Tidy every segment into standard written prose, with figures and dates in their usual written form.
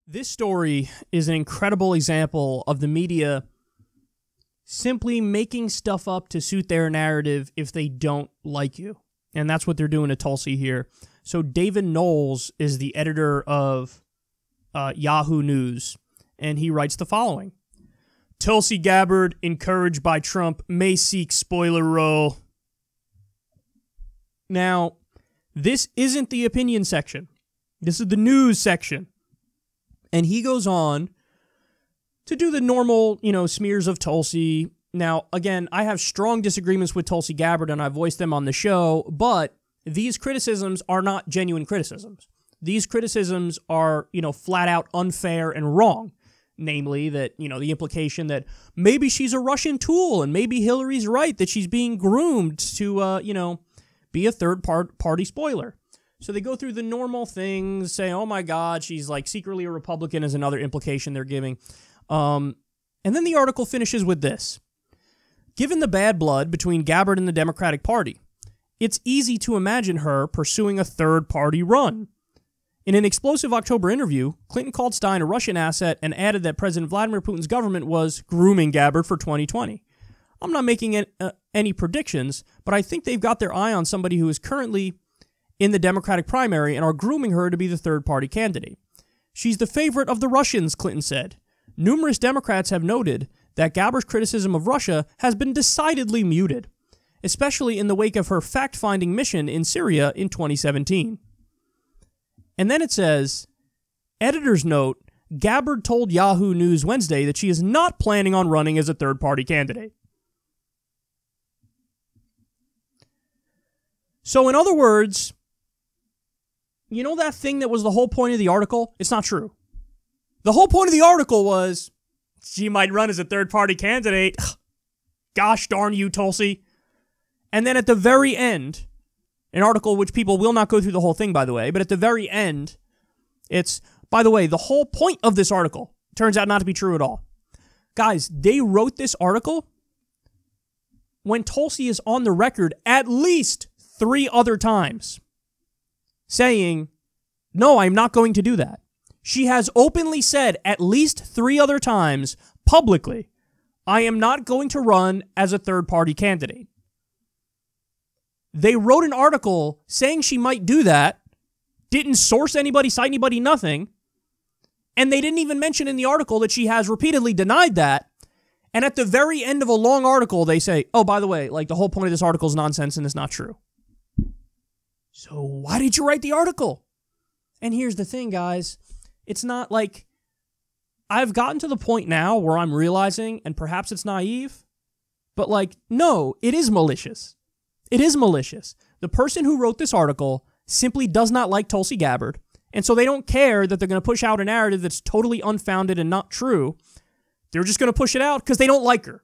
This story is an incredible example of the media simply making stuff up to suit their narrative if they don't like you. And that's what they're doing to Tulsi here. So David Knowles is the editor of Yahoo News, and he writes the following. Tulsi Gabbard, encouraged by Trump, may seek spoiler role. Now, this isn't the opinion section. This is the news section. And he goes on to do the normal, smears of Tulsi. Now, again, I have strong disagreements with Tulsi Gabbard, and I voiced them on the show, but these criticisms are not genuine criticisms. These criticisms are, flat out unfair and wrong. Namely that, the implication that maybe she's a Russian tool and maybe Hillary's right that she's being groomed to, be a third-party spoiler. So they go through the normal things, say, oh my God, she's like secretly a Republican is another implication they're giving. And then the article finishes with this. Given the bad blood between Gabbard and the Democratic Party, it's easy to imagine her pursuing a third-party run. In an explosive October interview, Clinton called Stein a Russian asset and added that President Vladimir Putin's government was grooming Gabbard for 2020. I'm not making any predictions, but I think they've got their eye on somebody who is currently in the Democratic primary and are grooming her to be the third-party candidate. She's the favorite of the Russians, Clinton said. Numerous Democrats have noted that Gabbard's criticism of Russia has been decidedly muted, especially in the wake of her fact-finding mission in Syria in 2017. And then it says, editor's note, Gabbard told Yahoo News Wednesday that she is not planning on running as a third-party candidate. So in other words, you know that thing that was the whole point of the article? It's not true. The whole point of the article was she might run as a third-party candidate. Gosh darn you, Tulsi. And then at the very end, an article which people will not go through the whole thing, by the way, but at the very end, it's, by the way, the whole point of this article turns out not to be true at all. Guys, they wrote this article when Tulsi is on the record at least 3 other times saying, no, I'm not going to do that. She has openly said at least 3 other times publicly, I am not going to run as a third-party candidate. They wrote an article saying she might do that, didn't source anybody, cite anybody, nothing, and they didn't even mention in the article that she has repeatedly denied that, and at the very end of a long article, they say, oh, by the way, the whole point of this article is nonsense and it's not true. So why did you write the article? And here's the thing, guys. It's not like I've gotten to the point now where I'm realizing, and perhaps it's naive, but no, it is malicious. It is malicious. The person who wrote this article simply does not like Tulsi Gabbard, and so they don't care that they're going to push out a narrative that's totally unfounded and not true. They're just going to push it out because they don't like her.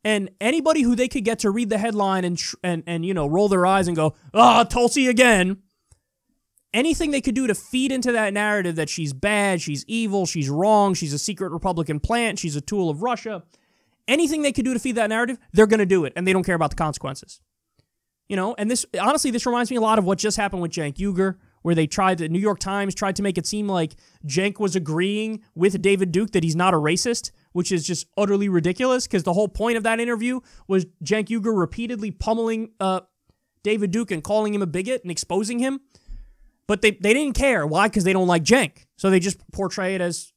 And anybody who they could get to read the headline and roll their eyes and go, Tulsi again, anything they could do to feed into that narrative that she's bad, she's evil, she's wrong, she's a secret Republican plant, she's a tool of Russia, anything they could do to feed that narrative, they're going to do it, and they don't care about the consequences. And this, honestly, this reminds me a lot of what just happened with Cenk Uygur, where the New York Times tried to make it seem like Cenk was agreeing with David Duke that he's not a racist, which is just utterly ridiculous, because the whole point of that interview was Cenk Uygur repeatedly pummeling David Duke and calling him a bigot and exposing him. But they didn't care. Why? Because they don't like Cenk. So they just portray it as,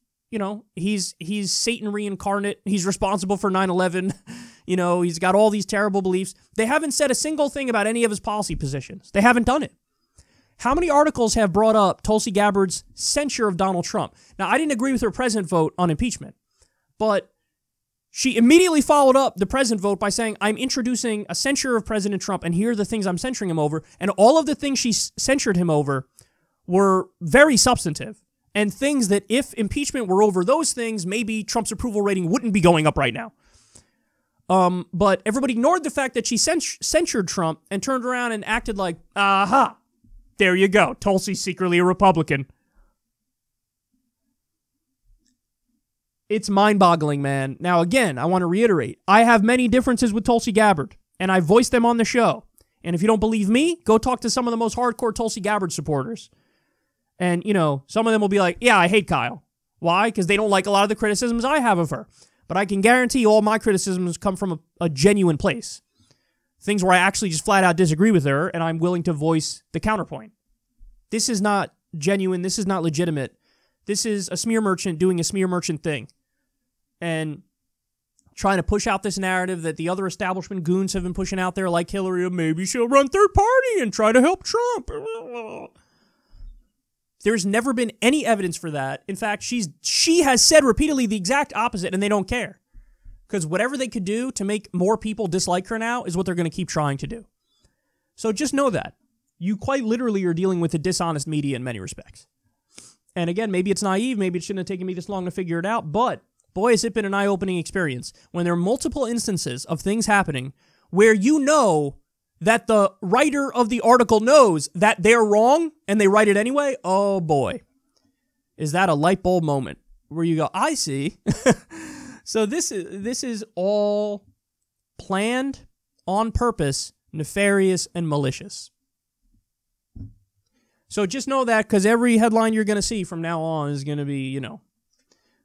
he's Satan reincarnate. He's responsible for 9/11. He's got all these terrible beliefs. They haven't said a single thing about any of his policy positions. They haven't done it. How many articles have brought up Tulsi Gabbard's censure of Donald Trump? Now, I didn't agree with her president vote on impeachment, but she immediately followed up the president vote by saying, I'm introducing a censure of President Trump, and here are the things I'm censuring him over. And all of the things she censured him over were very substantive, and things that if impeachment were over those things, maybe Trump's approval rating wouldn't be going up right now. But everybody ignored the fact that she censured Trump and turned around and acted like, aha, there you go, Tulsi's secretly a Republican. It's mind-boggling, man. Now, again, I want to reiterate, I have many differences with Tulsi Gabbard, and I voiced them on the show. And if you don't believe me, go talk to some of the most hardcore Tulsi Gabbard supporters. And, some of them will be like, yeah, I hate Kyle. Why? Because they don't like a lot of the criticisms I have of her. But I can guarantee all my criticisms come from a genuine place. Things where I actually just flat out disagree with her, and I'm willing to voice the counterpoint. This is not genuine. This is not legitimate. This is a smear merchant doing a smear merchant thing. And trying to push out this narrative that the other establishment goons have been pushing out there, like Hillary, maybe she'll run third party and try to help Trump. There's never been any evidence for that. In fact, she has said repeatedly the exact opposite, and they don't care. Because whatever they could do to make more people dislike her now is what they're going to keep trying to do. So just know that. You quite literally are dealing with a dishonest media in many respects. And again, maybe it's naive, maybe it shouldn't have taken me this long to figure it out, but boy, has it been an eye-opening experience when there are multiple instances of things happening where you know that the writer of the article knows that they're wrong and they write it anyway. Oh boy, is that a light bulb moment where you go, I see. So this is all planned, on purpose, nefarious, and malicious. So just know that, because every headline you're going to see from now on is going to be, you know,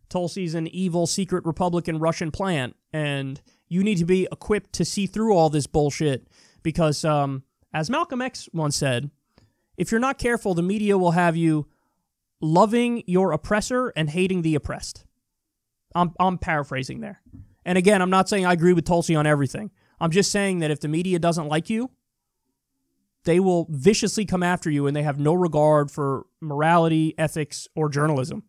Tulsi's an evil, secret Republican Russian plant, and you need to be equipped to see through all this bullshit, because, as Malcolm X once said, if you're not careful, the media will have you loving your oppressor and hating the oppressed. I'm paraphrasing there. And again, I'm not saying I agree with Tulsi on everything. I'm just saying that if the media doesn't like you, they will viciously come after you, and they have no regard for morality, ethics, or journalism.